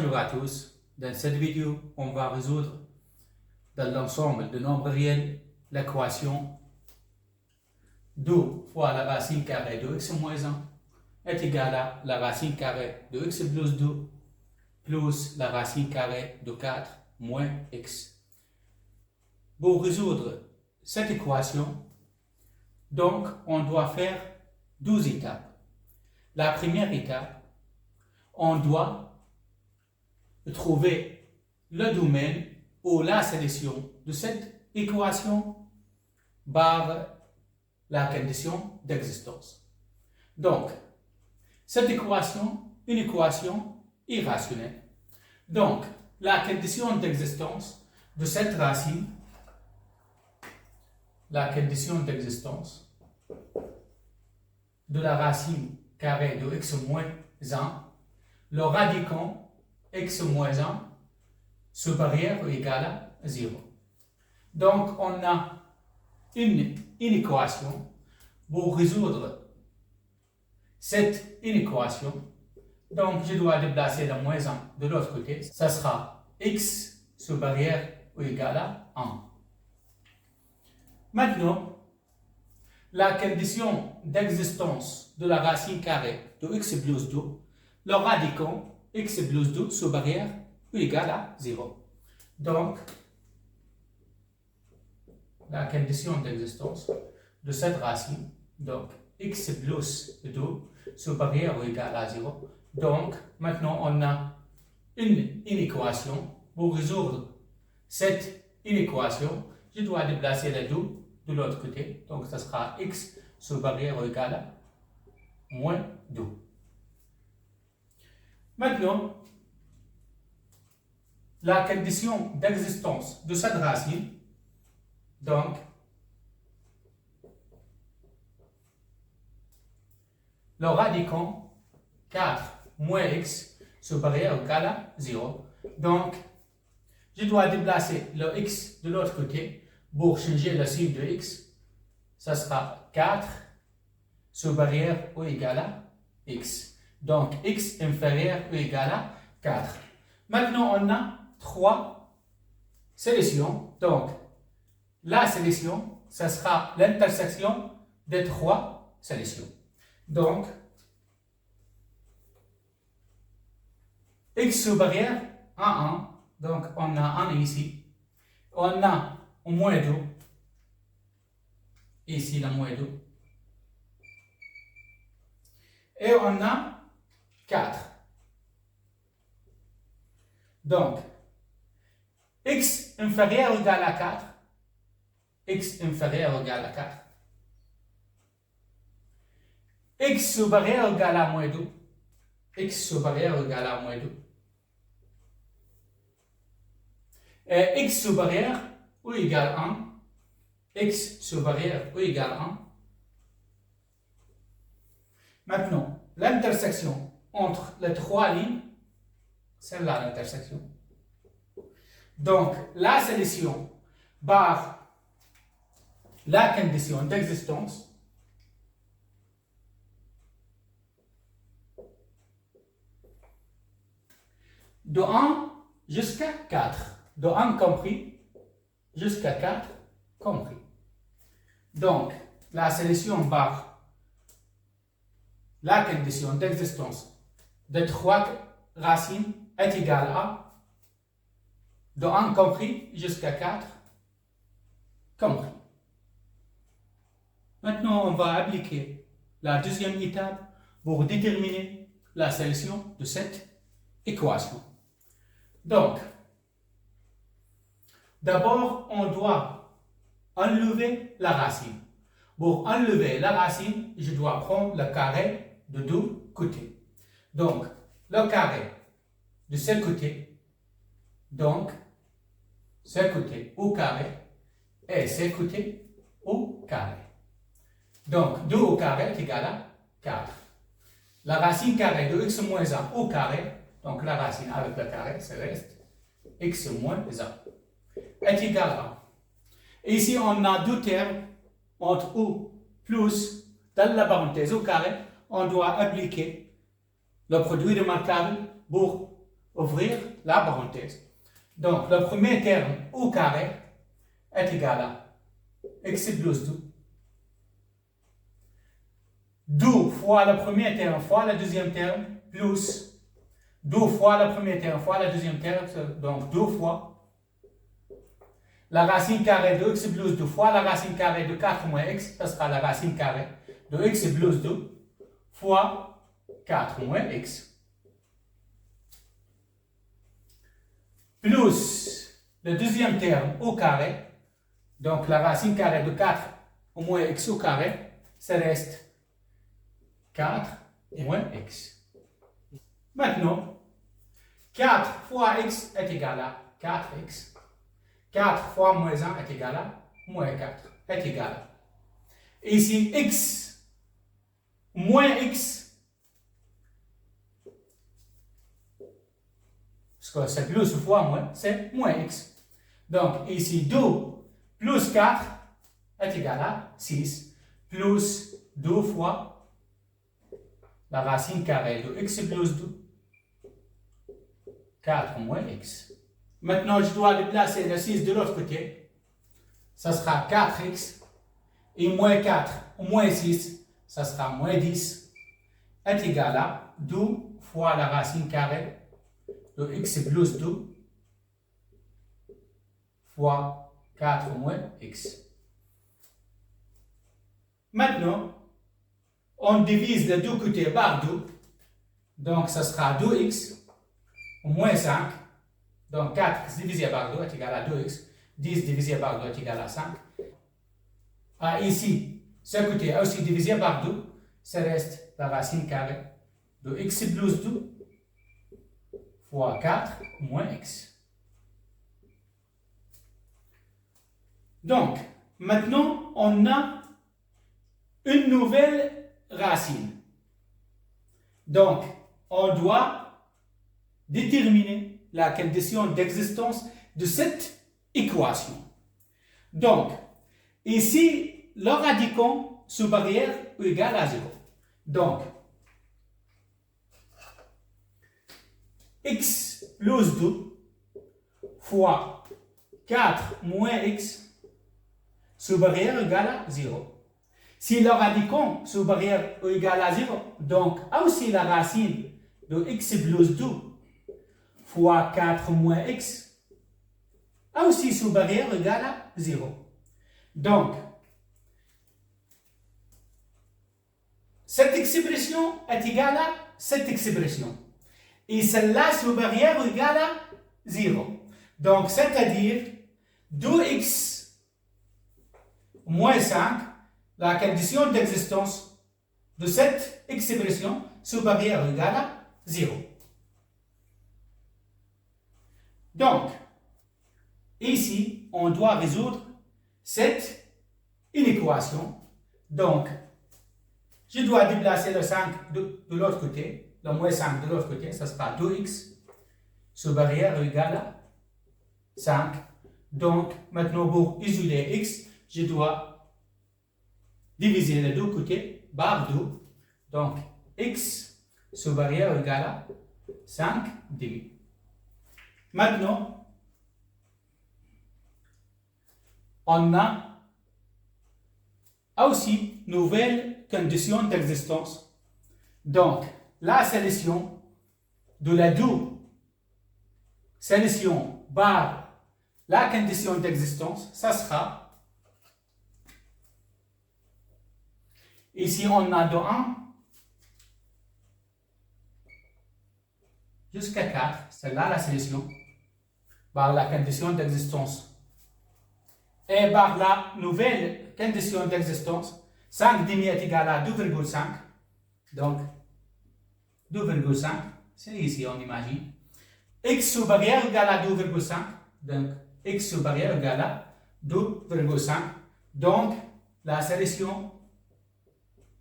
Bonjour à tous. Dans cette vidéo, on va résoudre dans l'ensemble de nombres réels l'équation 2 fois la racine carrée de x moins 1 est égal à la racine carrée de x plus 2 plus la racine carrée de 4 moins x. Pour résoudre cette équation, donc, on doit faire 12 étapes. La première étape, on doit trouver le domaine ou la solution de cette équation par la condition d'existence. Donc, cette équation, une équation irrationnelle. Donc, la condition d'existence de cette racine, la condition d'existence de la racine carrée de x moins 1, le radicand x moins 1 supérieur ou égal à 0. Donc, on a une équation. Pour résoudre cette inéquation, donc je dois déplacer le moins 1 de l'autre côté. Ça sera x supérieur ou égal à 1. Maintenant, la condition d'existence de la racine carrée de x plus 2, le radicand x plus 2 supérieur ou égal à 0. Donc, la condition d'existence de cette racine, donc x plus 2 supérieur ou égal à 0. Donc, maintenant, on a une inéquation. Pour résoudre cette inéquation, je dois déplacer le 2 de l'autre côté. Donc, ça sera x supérieur ou égal à moins 2. Maintenant, la condition d'existence de cette racine, donc, le radicand 4 moins x supérieur ou égal à 0. Donc, je dois déplacer le x de l'autre côté pour changer le signe de x. Ça sera 4 supérieur ou égal à x. Donc, x inférieur ou égal à 4. Maintenant, on a 3 solutions. Donc, la solution, ça sera l'intersection des 3 solutions. Donc, x supérieur à 1. Donc, on a 1 ici. On a moins 2. Ici, le moins 2. Et on a 4. Donc, x inférieur ou égal à 4. X inférieur ou égal à 4. X supérieur ou égal à moins 2. X supérieur ou égal à moins 2. Et x supérieur ou égal à 1. X supérieur ou égal à 1. Maintenant, l'intersection entre les 3 lignes, c'est là l'intersection. Donc, la solution par la condition d'existence de 1 jusqu'à 4. De 1 compris jusqu'à 4 compris. Donc, la solution par la condition d'existence de 3 racines est égale à de 1 compris jusqu'à 4 compris. Maintenant, on va appliquer la deuxième étape pour déterminer la solution de cette équation. Donc, d'abord, on doit enlever la racine. Pour enlever la racine, je dois prendre le carré de deux côtés. Donc, le carré de ce côté, donc, ce côté au carré, et ce côté au carré. Donc, 2 au carré est égal à 4. La racine carrée de x moins 1 au carré, donc la racine avec le carré, ça reste x moins 1, est égal à. Et ici, on a deux termes entre ou plus, dans la parenthèse au carré, on doit appliquer le produit remarquable pour ouvrir la parenthèse. Donc, le premier terme au carré est égal à x plus 2. 2 fois le premier terme fois le deuxième terme plus 2 fois le premier terme fois le deuxième terme, donc 2 fois la racine carrée de x plus 2 fois la racine carrée de 4 moins x, ça sera la racine carrée de x plus 2 fois 4 moins x. Plus le deuxième terme au carré, donc la racine carrée de 4 moins x au carré, ça reste 4 moins x. Maintenant, 4 fois x est égal à 4x. 4 fois moins 1 est égal à moins 4 est égal à. Ici, x moins x, parce que c'est plus fois moins, c'est moins x. Donc, ici, 2 plus 4 est égal à 6, plus 2 fois la racine carrée de x plus 2, 4 moins x. Maintenant, je dois déplacer le 6 de l'autre côté. Ça sera 4x. Et moins 4 ou moins 6, ça sera moins 10, est égal à 2 fois la racine carrée de x plus 2 fois 4 moins x. Maintenant, on divise les deux côtés par 2. Donc, ça sera 2x moins 5. Donc, 4 divisé par 2 est égal à 2x. 10 divisé par 2 est égal à 5. Ici, ce côté aussi divisé par 2, ça reste la racine carrée de x plus 2 fois 4 moins x. Donc, maintenant, on a une nouvelle racine. Donc, on doit déterminer la condition d'existence de cette équation. Donc, ici, le radicand supérieur ou égal à 0. Donc, x plus 2 fois 4 moins x supérieur ou égal à 0. Si le radicand supérieur ou égal à 0, donc aussi la racine de x plus 2 fois 4 moins x aussi supérieur ou égal à 0. Donc, cette expression est égale à cette expression. Et celle-là supérieure ou égale à 0. Donc, c'est-à-dire 2x moins 5, la condition d'existence de cette expression supérieure ou égale à 0. Donc, ici, on doit résoudre cette inéquation. Donc, je dois déplacer le 5 de l'autre côté, le moins 5 de l'autre côté, ça sera 2x supérieur ou égal à 5. Donc, maintenant, pour isoler x, je dois diviser les deux côtés par 2. Donc, x supérieur ou égal à 5 demi. Maintenant, on a aussi nouvelle condition d'existence. Donc, la solution de la deux solutions par la condition d'existence, ça sera, ici on a de 1 jusqu'à 4, c'est là la solution, par la condition d'existence. Et par la nouvelle condition d'existence, 5 demi est égal à 2,5. Donc, 2,5, c'est ici, on imagine. X supérieur égal à 2,5. Donc, x supérieur égal à 2,5. Donc, la solution,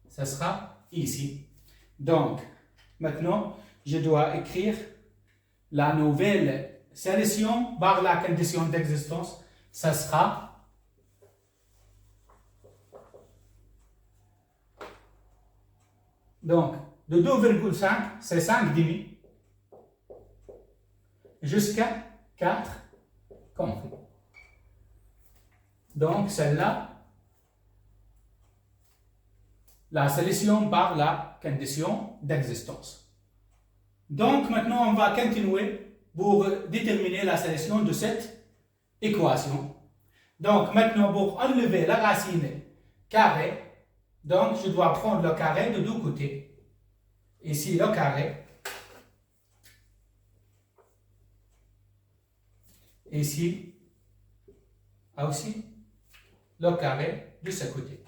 ce sera ici. Donc, maintenant, je dois écrire la nouvelle solution par la condition d'existence. Ça sera donc de 2,5, c'est 5 demi. jusqu'à 4 compris. Donc, celle-là, la solution par la condition d'existence. Donc, maintenant, on va continuer pour déterminer la solution de cette équation. Donc, maintenant, pour enlever la racine carrée, donc, je dois prendre le carré de deux côtés. Ici, le carré. Ici, aussi, le carré de ce côté.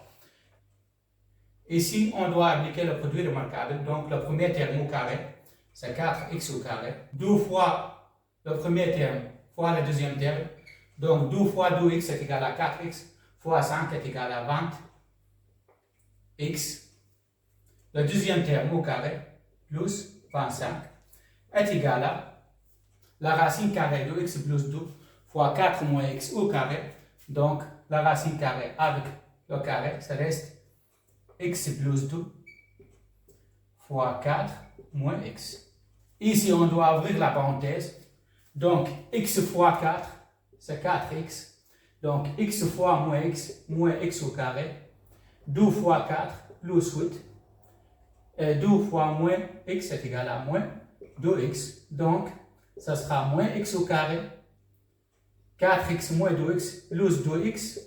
Ici, on doit appliquer le produit remarquable. Donc, le premier terme au carré, c'est 4x au carré. 2 fois le premier terme fois le deuxième terme. Donc, 2 fois 2x est égal à 4x fois 5 est égal à 20x. Le deuxième terme au carré plus 25 est égal à la racine carrée de x plus 2 fois 4 moins x au carré. Donc, la racine carrée avec le carré, ça reste x plus 2 fois 4 moins x. Ici, on doit ouvrir la parenthèse. Donc, x fois 4, c'est 4x. Donc, x fois moins x au carré. 2 fois 4 plus 8. Et 2 fois moins x est égal à moins 2x. Donc, ça sera moins x au carré. 4x moins 2x plus 2x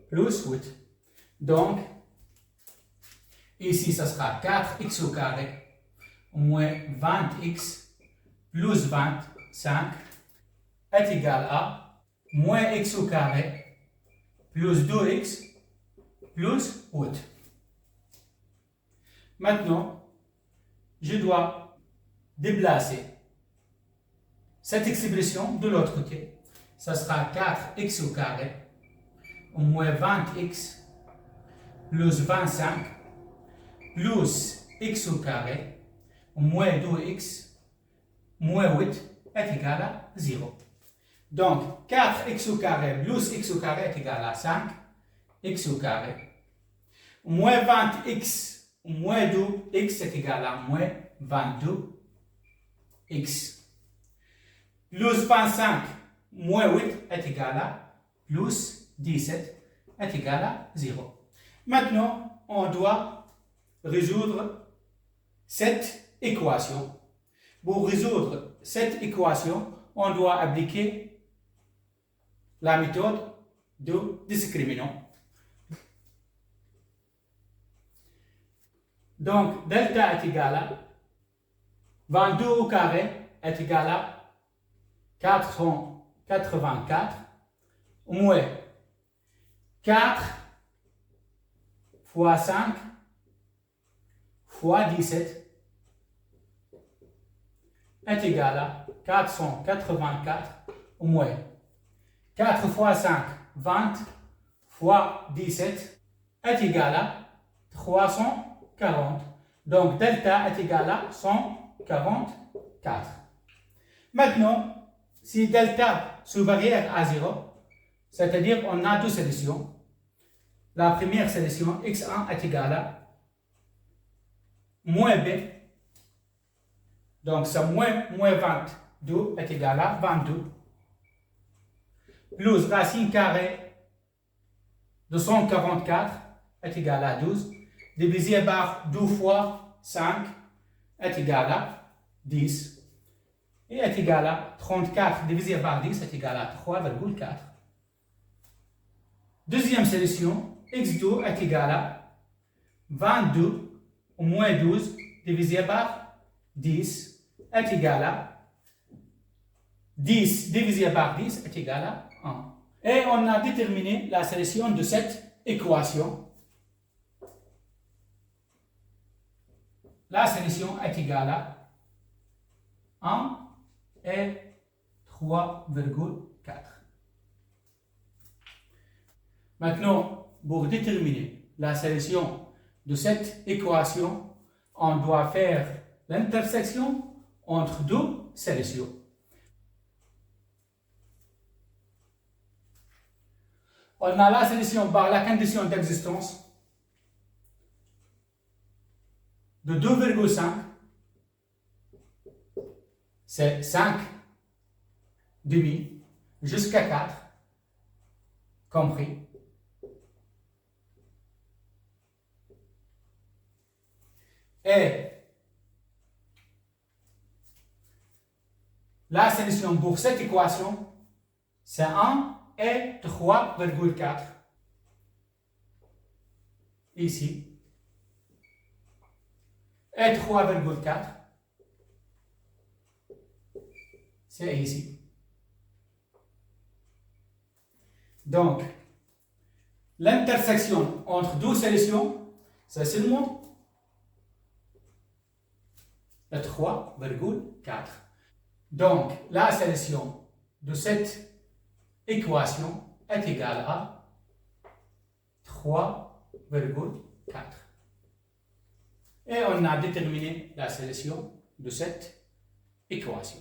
plus 8. Donc, ici, ça sera 4x au carré moins 20x plus 25 est égal à moins x au carré plus 2x plus 8. Maintenant, je dois déplacer cette expression de l'autre côté. Ça sera 4x au carré moins 20x plus 25 plus x au carré moins 2x moins 8 est égal à 0. Donc, 4x au carré plus x au carré est égal à 5 x au carré. Moins 20x moins 2x est égal à moins 22x. Plus 25 moins 8 est égal à plus 17 est égal à 0. Maintenant, on doit résoudre cette équation. Pour résoudre cette équation, on doit appliquer la méthode de discriminant. Donc, delta est égal à 22 au carré est égal à 484 moins 4 fois 5 fois 17 est égal à 484 moins 4 fois 5, 20 fois 17 est égal à 340. Donc, delta est égal à 144. Maintenant, si delta supérieur à 0, c'est-à-dire on a deux solutions. La première solution, x1 est égal à moins b. Donc, c'est moins 22 est égal à 22. Plus racine carrée de 144 est égal à 12. Divisé par 2 fois 5 est égal à 10. Et est égal à 34 divisé par 10 est égal à 3,4. Deuxième solution, x2 est égal à 22 moins 12 divisé par 10 est égal à 10 divisé par 10 est égal à 1. Et on a déterminé la solution de cette équation. La solution est égale à 1 et 3,4. Maintenant, pour déterminer la solution de cette équation, on doit faire l'intersection entre deux solutions. On a la solution par la condition d'existence de 2,5, c'est 5 demi jusqu'à 4, compris. Et la solution pour cette équation, c'est 1 et 3,4. Ici. Et 3,4. C'est ici. Donc, l'intersection entre deux solutions, c'est seulement le 3,4. Donc, la solution de cette équation est égale à 3,4. Et on a déterminé la solution de cette équation.